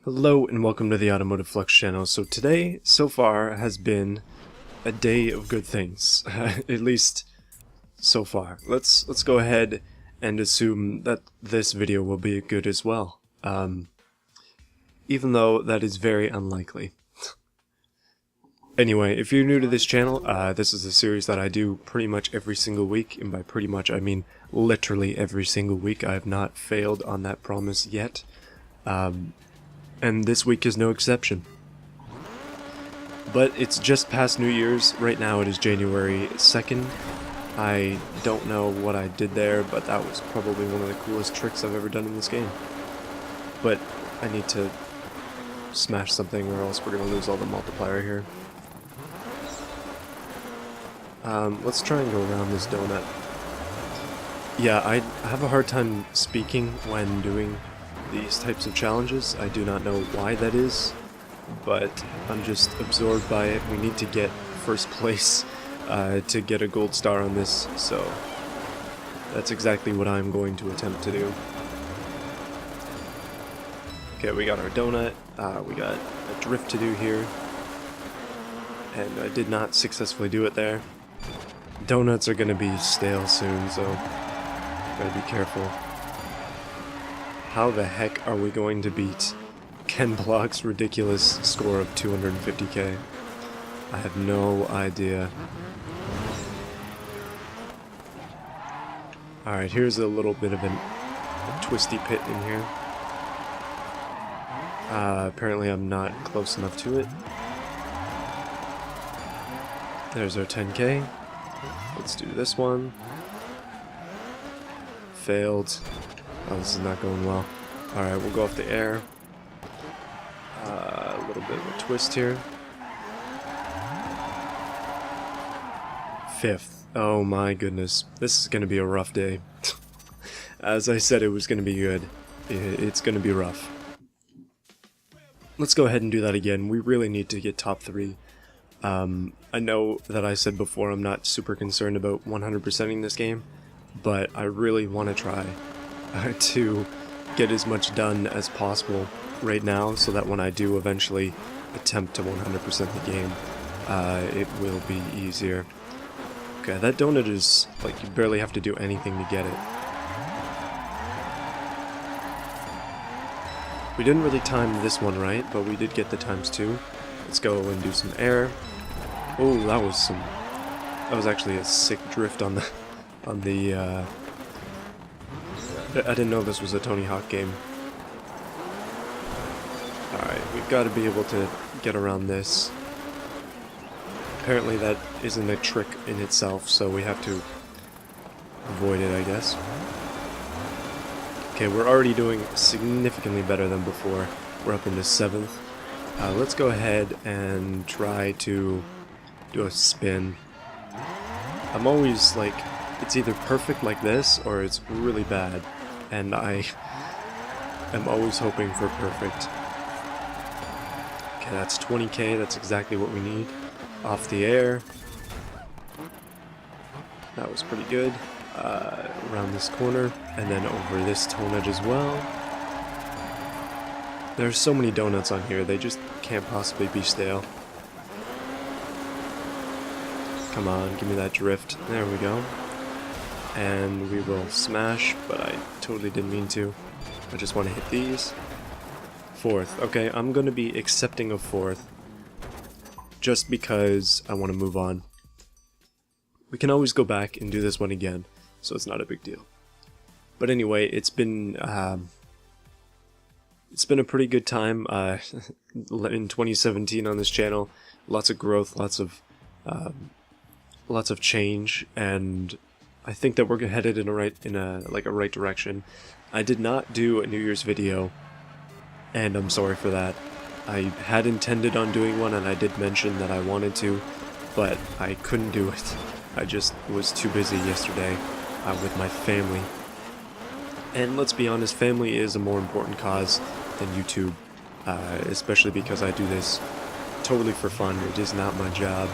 Hello and welcome to the Automotive Flux channel. So today, so far, has been a day of good things. At least, so far. Let's go ahead and assume that this video will be good as well. Even though that is very unlikely. Anyway, if you're new to this channel, this is a series that I do pretty much every single week, and by pretty much I mean literally every single week. I have not failed on that promise yet. And this week is no exception. But it's just past New Year's. Right now it is January 2nd. I don't know what I did there, but that was probably one of the coolest tricks I've ever done in this game. But I need to smash something or else we're going to lose all the multiplier here. Let's try and go around this donut. Yeah, I have a hard time speaking when doing these types of challenges. I do not know why that is, but I'm just absorbed by it. We need to get first place to get a gold star on this, so that's exactly what I'm going to attempt to do. Okay, we got our donut, we got a drift to do here, and I did not successfully do it there. Donuts are going to be stale soon, so gotta be careful. How the heck are we going to beat Ken Block's ridiculous score of 250k? I have no idea. Alright, here's a little bit of a twisty pit in here. Apparently I'm not close enough to it. There's our 10k. Let's do this one. Failed. Oh, this is not going well. Alright, we'll go off the air. A little bit of a twist here. Fifth. Oh my goodness. This is going to be a rough day. As I said, it was going to be good. It's going to be rough. Let's go ahead and do that again. We really need to get top 3. I know that I said before I'm not super concerned about 100%ing this game, but I really want to try to get as much done as possible right now, so that when I do eventually attempt to 100% the game, it will be easier. Okay, that donut is, like, you barely have to do anything to get it. We didn't really time this one right, but we did get the ×2. Let's go and do some air. Oh, that was actually a sick drift on the, I didn't know this was a Tony Hawk game. Alright, we've got to be able to get around this. Apparently that isn't a trick in itself, so we have to avoid it, I guess. Okay, we're already doing significantly better than before. We're up into 7th. Let's go ahead and try to do a spin. I'm always like, it's either perfect like this or it's really bad, and I am always hoping for perfect. Okay, that's 20k, that's exactly what we need. Off the air. That was pretty good. Around this corner, and then over this tonnage as well. There's so many donuts on here, they just can't possibly be stale. Come on, give me that drift. There we go. And we will smash, but I totally didn't mean to. I just want to hit these. 4th. Okay, I'm going to be accepting of 4th. Just because I want to move on. We can always go back and do this one again, so it's not a big deal. But anyway, it's been a pretty good time in 2017 on this channel. Lots of growth, lots of change, and I think that we're headed in a right direction. I did not do a New Year's video, and I'm sorry for that. I had intended on doing one, and I did mention that I wanted to, but I couldn't do it. I just was too busy yesterday with my family. And let's be honest, family is a more important cause than YouTube, especially because I do this totally for fun. It is not my job.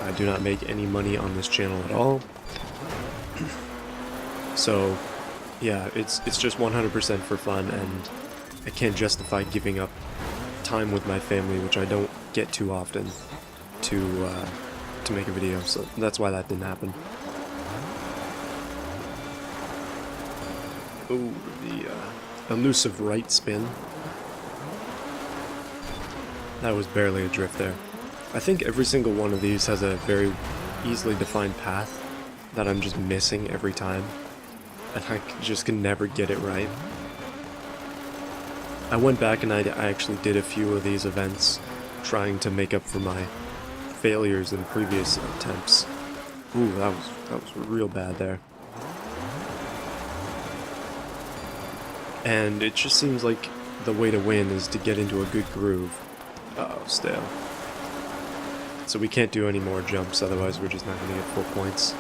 I do not make any money on this channel at all. So, yeah, it's just 100% for fun, and I can't justify giving up time with my family, which I don't get too often, to make a video, so that's why that didn't happen. Ooh, the elusive right spin. That was barely a drift there. I think every single one of these has a very easily defined path that I'm just missing every time, and I just can never get it right. I went back and I actually did a few of these events, trying to make up for my failures in previous attempts. Ooh, that was real bad there. And it just seems like the way to win is to get into a good groove. Uh-oh, stale. So we can't do any more jumps, otherwise we're just not going to get full points.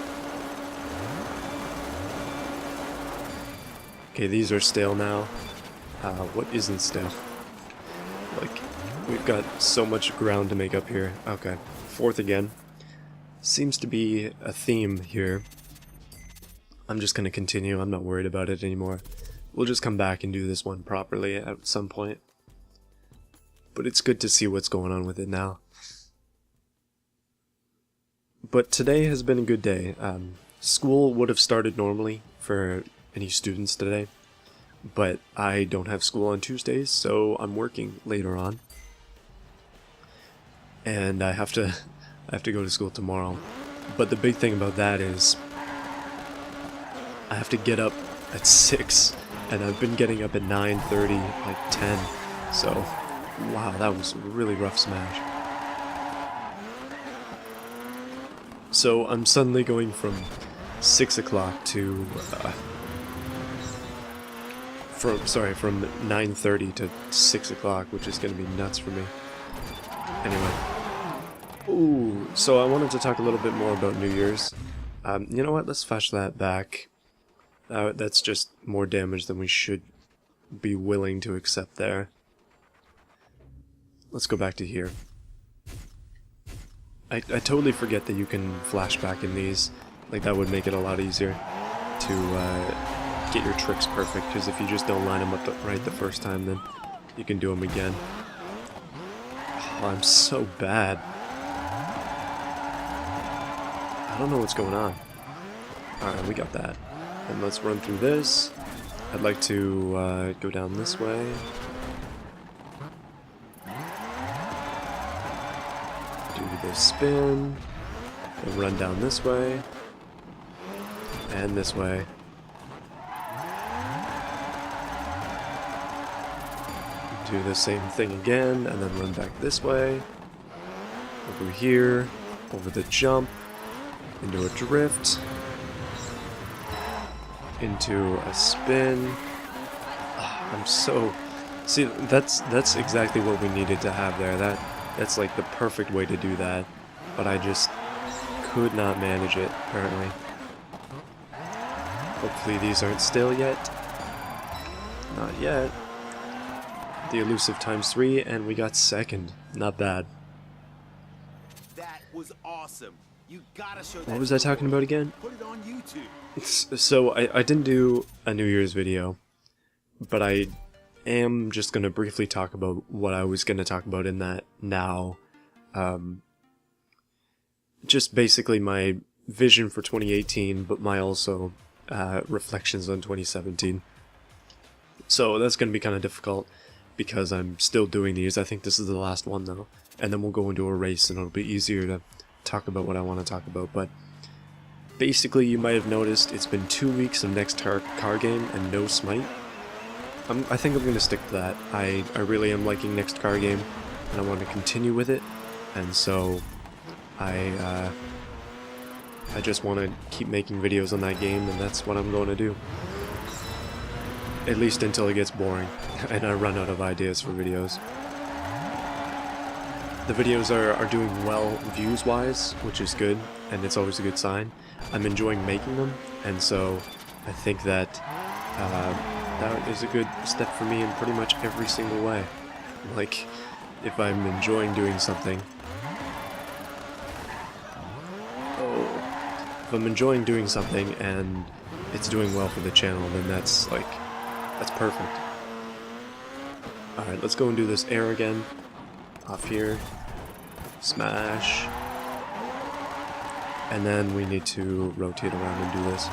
Okay, these are stale now. What isn't stale? Like, we've got so much ground to make up here. Okay, fourth again. Seems to be a theme here. I'm just going to continue, I'm not worried about it anymore. We'll just come back and do this one properly at some point. But it's good to see what's going on with it now. But today has been a good day. School would have started normally for any students today, but I don't have school on Tuesdays, so I'm working later on. And I have to go to school tomorrow. But the big thing about that is I have to get up at 6, and I've been getting up at 9:30, like 10. So, wow, that was a really rough smash. So I'm suddenly going from 6 o'clock to from 9:30 to 6 o'clock, which is going to be nuts for me. Anyway. Ooh, so I wanted to talk a little bit more about New Year's. You know what, let's fetch that back. That's just more damage than we should be willing to accept there. Let's go back to here. I totally forget that you can flashback in these. Like, that would make it a lot easier to get your tricks perfect, because if you just don't line them up right the first time, then you can do them again. Oh, I'm so bad. I don't know what's going on. Alright, we got that. And let's run through this. I'd like to go down this way. Do this spin. And run down this way. And this way. Do the same thing again, and then run back this way. Over here. Over the jump. Into a drift. Into a spin. I'm so... See, that's exactly what we needed to have there. That's like the perfect way to do that. But I just could not manage it, apparently. Hopefully these aren't stale yet. Not yet. The elusive ×3, and we got second. Not bad. That was awesome. You gotta show that. What was I talking about again? Put it on YouTube. So I didn't do a New Year's video, but I am just going to briefly talk about what I was going to talk about in that now. Just basically my vision for 2018, but my also reflections on 2017. So that's going to be kind of difficult because I'm still doing these. I think this is the last one though, and then we'll go into a race and it'll be easier to talk about what I want to talk about. But basically, you might have noticed it's been 2 weeks of next car game and no Smite. I think I'm going to stick to that. I really am liking next car game, and I want to continue with it, and so I just want to keep making videos on that game, and that's what I'm going to do. At least until it gets boring, and I run out of ideas for videos. The videos are doing well views-wise, which is good, and it's always a good sign. I'm enjoying making them, and so I think that that is a good step for me in pretty much every single way. Like, if I'm enjoying doing something... if I'm enjoying doing something and it's doing well for the channel, then that's perfect. Alright, let's go and do this air again. Off here. Smash. And then we need to rotate around and do this.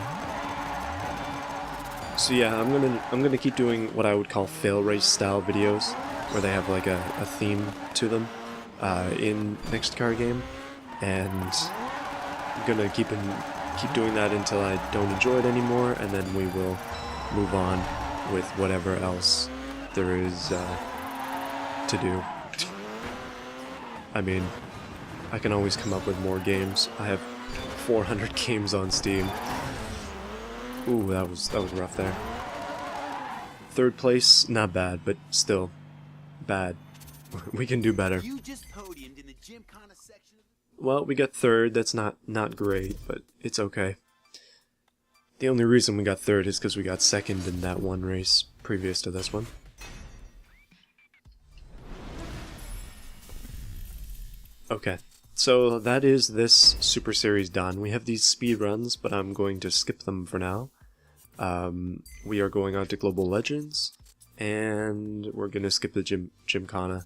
So yeah, I'm gonna keep doing what I would call fail race style videos, where they have like a theme to them in next car game, and I'm gonna keep doing that until I don't enjoy it anymore, and then we will move on with whatever else there is to do. I mean, I can always come up with more games. I have 400 games on Steam. Ooh, that was rough there. Third place, not bad, but still bad. We can do better. You just podiumed in the Gymkhana section of Well, we got third. That's not great, but it's okay. The only reason we got third is because we got second in that one race previous to this one. Okay, so that is this Super Series done. We have these speed runs, but I'm going to skip them for now. We are going on to Global Legends, and we're going to skip the Gymkhana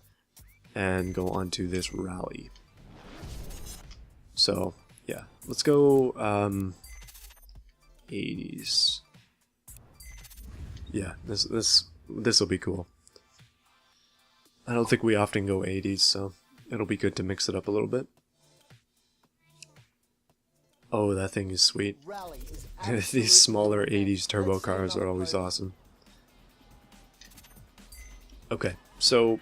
and go on to this rally. So, yeah, let's go 80s. Yeah, this will be cool. I don't think we often go 80s, so it'll be good to mix it up a little bit. Oh, that thing is sweet. rally is These smaller 80s turbo cars are always awesome. Okay, so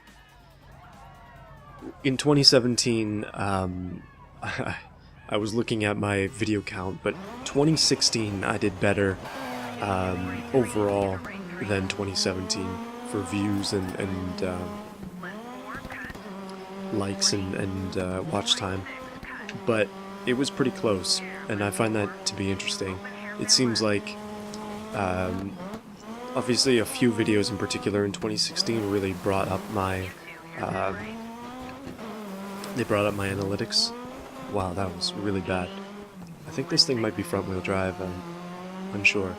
in 2017, I was looking at my video count, but 2016 I did better overall than 2017 for views and likes and watch time, but it was pretty close, and I find that to be interesting. It seems like obviously a few videos in particular in 2016 really brought up my analytics. Wow, that was really bad. I think this thing might be front-wheel drive, I'm unsure.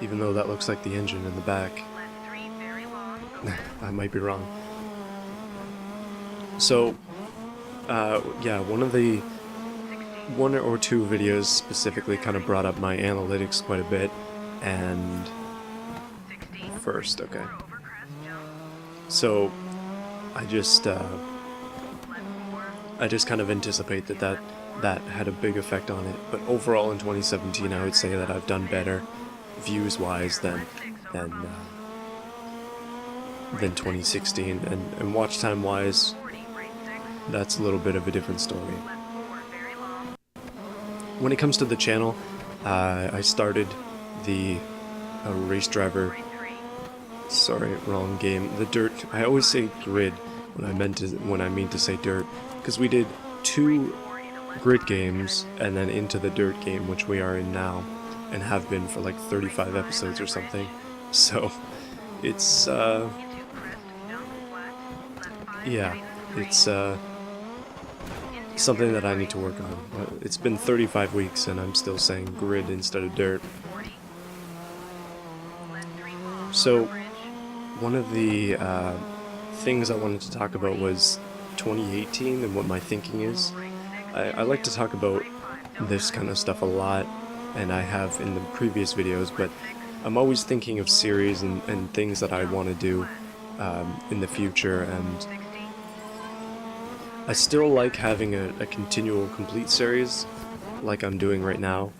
Even though that looks like the engine in the back. I might be wrong. So, yeah, one or two videos specifically kind of brought up my analytics quite a bit, and first, okay. So, I just kind of anticipate that had a big effect on it, but overall in 2017 I would say that I've done better views-wise than 2016, and watch time-wise, that's a little bit of a different story. When it comes to the channel, I started the race driver. Sorry, wrong game. The dirt. I always say grid when I mean to say dirt, because we did 2 grid games and then into the dirt game, which we are in now, and have been for like 35 episodes or something. So it's yeah, it's something that I need to work on. It's been 35 weeks and I'm still saying grid instead of dirt. So one of the things I wanted to talk about was 2018 and what my thinking is. I like to talk about this kind of stuff a lot, and I have in the previous videos, but I'm always thinking of series and things that I want to do in the future, and I still like having a continual complete series like I'm doing right now,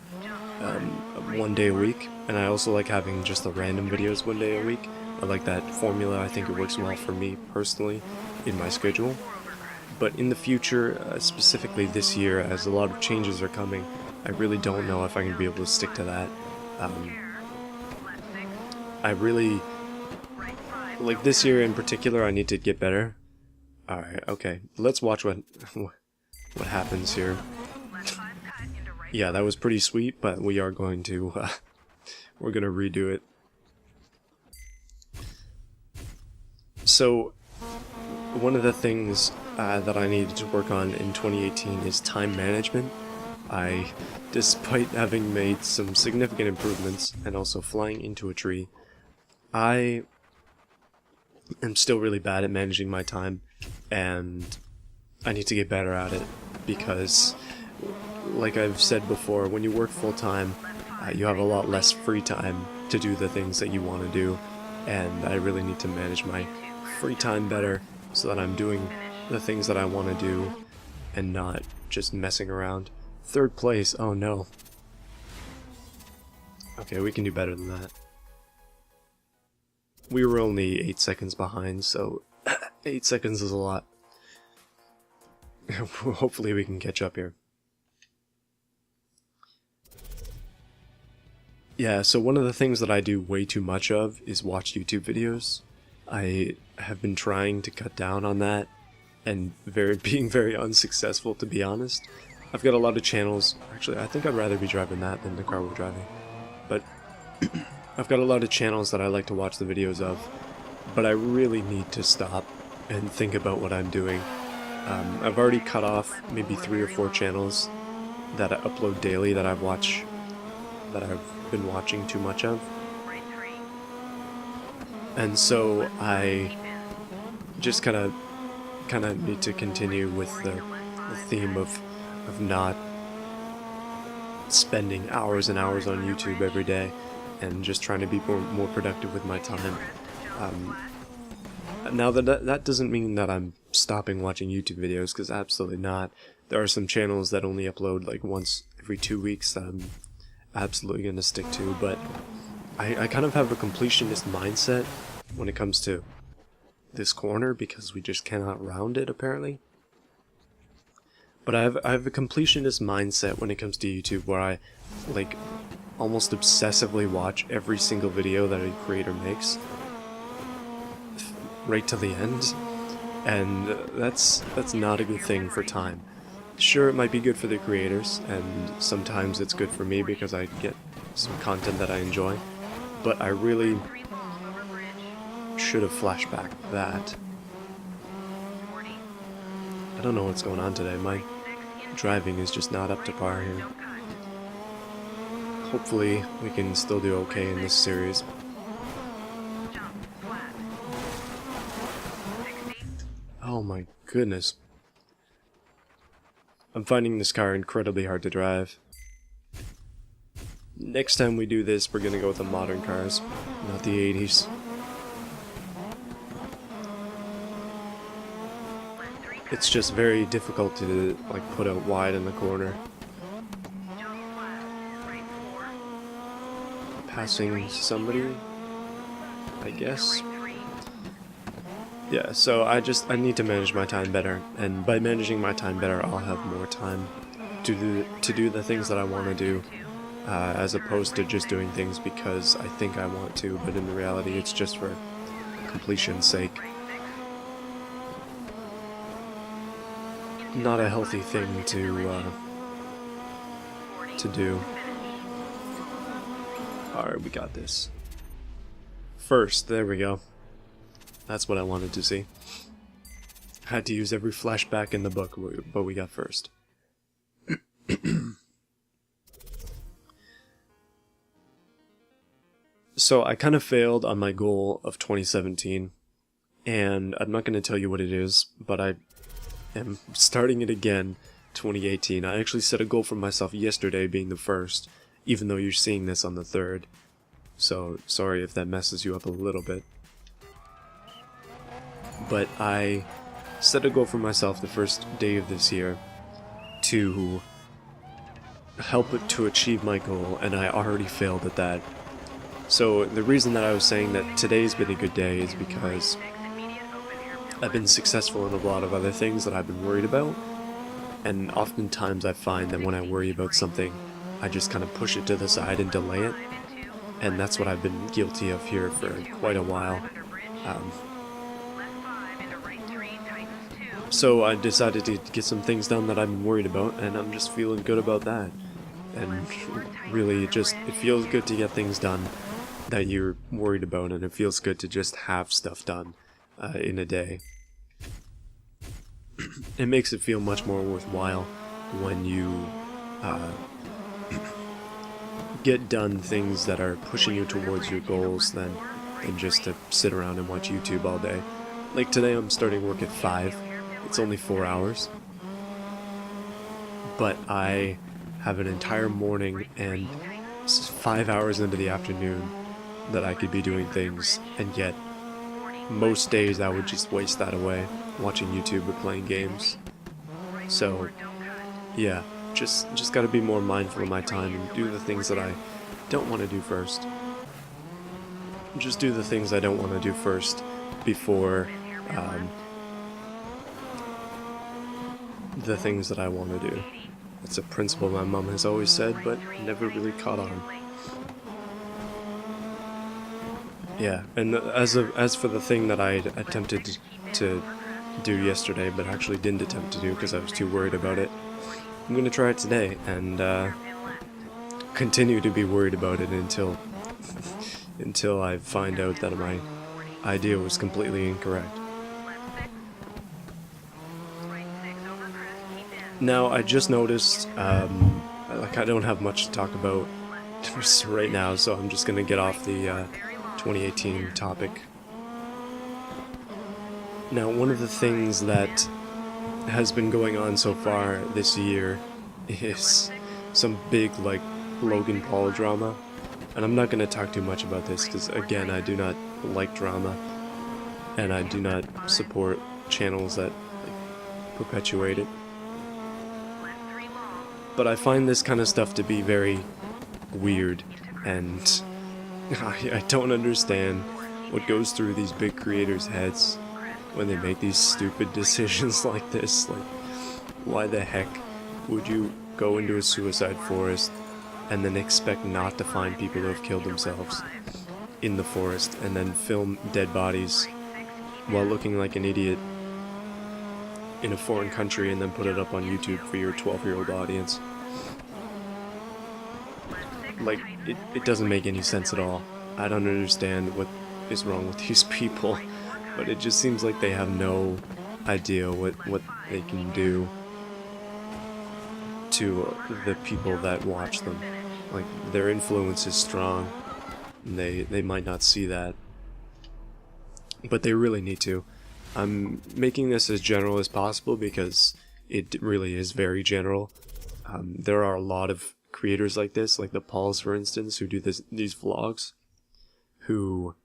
one day a week, and I also like having just the random videos one day a week. I like that formula. I think it works well for me personally in my schedule. But in the future, specifically this year, as a lot of changes are coming, I really don't know if I can be able to stick to that. I really, like this year in particular, I need to get better. Alright, okay, let's watch what happens here. Yeah, that was pretty sweet, but we are going to, we're gonna redo it. So, one of the things that I needed to work on in 2018 is time management. Despite having made some significant improvements and also flying into a tree, I I'm still really bad at managing my time, and I need to get better at it, because like I've said before, when you work full-time, you have a lot less free time to do the things that you want to do, and I really need to manage my free time better so that I'm doing the things that I want to do and not just messing around. 3rd place, oh no. Okay, we can do better than that. We were only 8 seconds behind, so 8 seconds is a lot. Hopefully we can catch up here. Yeah, so one of the things that I do way too much of is watch YouTube videos. I have been trying to cut down on that, and being very unsuccessful, to be honest. I've got a lot of channels. Actually, I think I'd rather be driving that than the car we're driving. But I've got a lot of channels that I like to watch the videos of, but I really need to stop and think about what I'm doing. I've already cut off maybe 3 or 4 channels that I upload daily that I've been watching too much of. And so I just kind of need to continue with the theme of not spending hours and hours on YouTube every day, and just trying to be more productive with my time. Now that doesn't mean that I'm stopping watching YouTube videos, because absolutely not. There are some channels that only upload like once every 2 weeks that I'm absolutely going to stick to, but I kind of have a completionist mindset when it comes to this corner, because we just cannot round it apparently. But I have a completionist mindset when it comes to YouTube, where I like almost obsessively watch every single video that a creator makes right to the end, and that's not a good thing for time. Sure, it might be good for the creators, and sometimes it's good for me because I get some content that I enjoy, but I really should have flashed back that. I don't know what's going on today. My driving is just not up to par here. Hopefully we can still do okay in this series. Oh my goodness. I'm finding this car incredibly hard to drive. Next time we do this, we're gonna go with the modern cars, not the 80s. It's just very difficult to like put out wide in the corner. Passing somebody, I guess. Yeah, so I need to manage my time better, and by managing my time better, I'll have more time to do the things that I want to do, as opposed to just doing things because I think I want to, but in reality it's just for completion's sake. Not a healthy thing to do. Alright, we got this. First, there we go. That's what I wanted to see. Had to use every flashback in the book, but we got first. So I kind of failed on my goal of 2017, and I'm not going to tell you what it is, but I am starting it again 2018. I actually set a goal for myself yesterday being the first, even though you're seeing this on the 3rd. So sorry if that messes you up a little bit. But I set a goal for myself the first day of this year to help it to achieve my goal, and I already failed at that. So the reason that I was saying that today's been a good day is because I've been successful in a lot of other things that I've been worried about, and oftentimes I find that when I worry about something, I just kind of push it to the side and delay it, and that's what I've been guilty of here for quite a while. So I decided to get some things done that I've been worried about, and I'm just feeling good about that. And really, it feels good to get things done that you're worried about, and it feels good to just have stuff done in a day. It makes it feel much more worthwhile when you get done things that are pushing you towards your goals than than just to sit around and watch YouTube all day. Like today I'm starting work at 5. It's only 4 hours. But I have an entire morning and 5 hours into the afternoon that I could be doing things, and yet most days I would just waste that away watching YouTube or playing games. So yeah, just gotta be more mindful of my time and do the things that I don't want to do first. Just do the things I don't want to do first before the things that I want to do. It's a principle my mom has always said, but never really caught on. Yeah, and as for the thing that I attempted to do yesterday, but actually didn't attempt to do because I was too worried about it, I'm gonna try it today and continue to be worried about it until until I find out that my idea was completely incorrect. Now, I just noticed, like I don't have much to talk about right now, so I'm just gonna get off the 2018 topic. Now, one of the things that has been going on so far this year is some big, like, Logan Paul drama. And I'm not gonna talk too much about this, because again, I do not like drama, and I do not support channels that, like, perpetuate it. But I find this kind of stuff to be very weird, and I don't understand what goes through these big creators' heads when they make these stupid decisions like this. Like, why the heck would you go into a suicide forest and then expect not to find people who have killed themselves in the forest, and then film dead bodies while looking like an idiot in a foreign country and then put it up on YouTube for your 12-year-old audience? Like, it doesn't make any sense at all. I don't understand what is wrong with these people, but it just seems like they have no idea what they can do to the people that watch them. Like, their influence is strong, and they might not see that, but they really need to. I'm making this as general as possible because it really is very general. There are a lot of creators like this, like the Pauls, for instance, who do these vlogs, who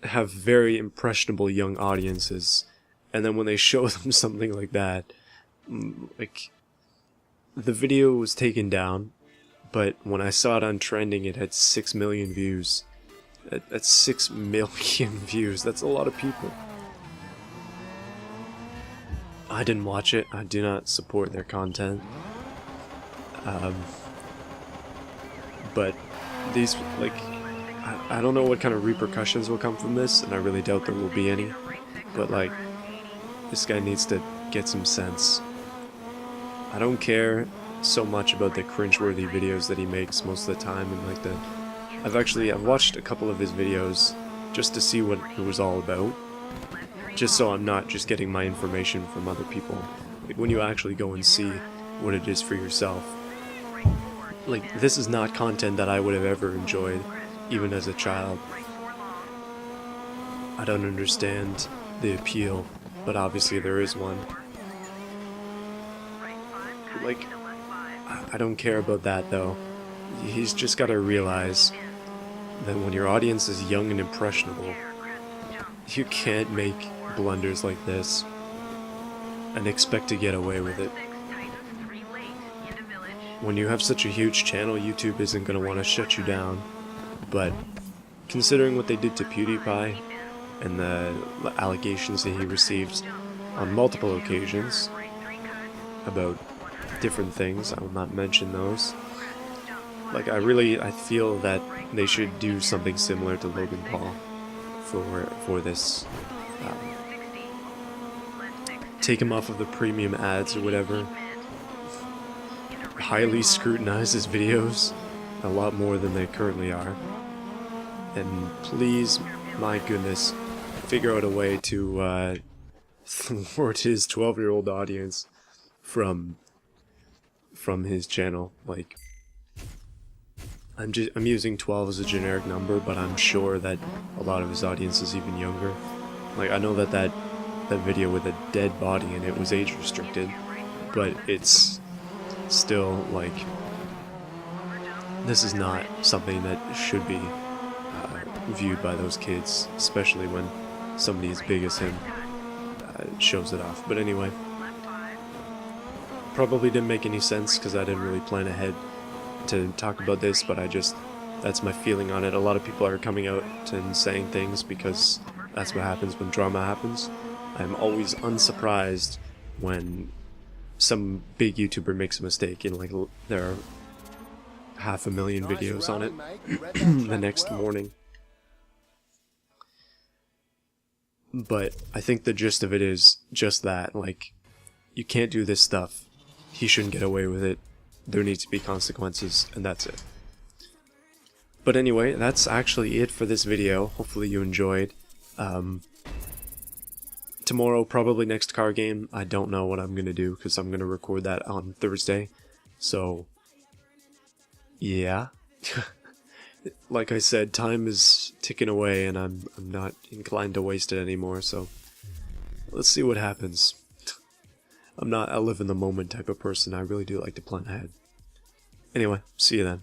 have very impressionable young audiences, and then when they show them something like that, like, the video was taken down, but when I saw it on trending, it had 6 million views. That's 6 million views. That's a lot of people. I didn't watch it. I do not support their content. But these, like, I don't know what kind of repercussions will come from this, and I really doubt there will be any. But, like, this guy needs to get some sense. I don't care so much about the cringeworthy videos that he makes most of the time, and like I've watched a couple of his videos just to see what it was all about, just so I'm not just getting my information from other people. Like, when you actually go and see what it is for yourself, like, this is not content that I would have ever enjoyed, even as a child. I don't understand the appeal, but obviously there is one. Like, I don't care about that, though. He's just got to realize that when your audience is young and impressionable, you can't make blunders like this and expect to get away with it. When you have such a huge channel, YouTube isn't going to want to shut you down, but considering what they did to PewDiePie and the allegations that he received on multiple occasions about different things, I will not mention those. Like, I feel that they should do something similar to Logan Paul for this. Take him off of the premium ads or whatever. Highly scrutinize his videos a lot more than they currently are. And please, my goodness, figure out a way to thwart his 12-year-old audience from his channel. Like, I'm using 12 as a generic number, but I'm sure that a lot of his audience is even younger. Like, I know that video with a dead body in it was age restricted, but it's still, like, this is not something that should be viewed by those kids, especially when somebody as big as him shows it off. But anyway, probably didn't make any sense because I didn't really plan ahead to talk about this, but that's my feeling on it. A lot of people are coming out and saying things because that's what happens when drama happens. I'm always unsurprised when some big YouTuber makes a mistake and, like, there are 500,000 videos on it the next morning. But I think the gist of it is just that, like, you can't do this stuff. He shouldn't get away with it. There needs to be consequences, and that's it. But anyway, that's actually it for this video. Hopefully you enjoyed. Tomorrow, probably next car game. I don't know what I'm going to do, because I'm going to record that on Thursday. So, yeah. Like I said, time is ticking away, and I'm not inclined to waste it anymore, so let's see what happens. I'm not a live in the moment type of person. I really do like to plan ahead. Anyway, see you then.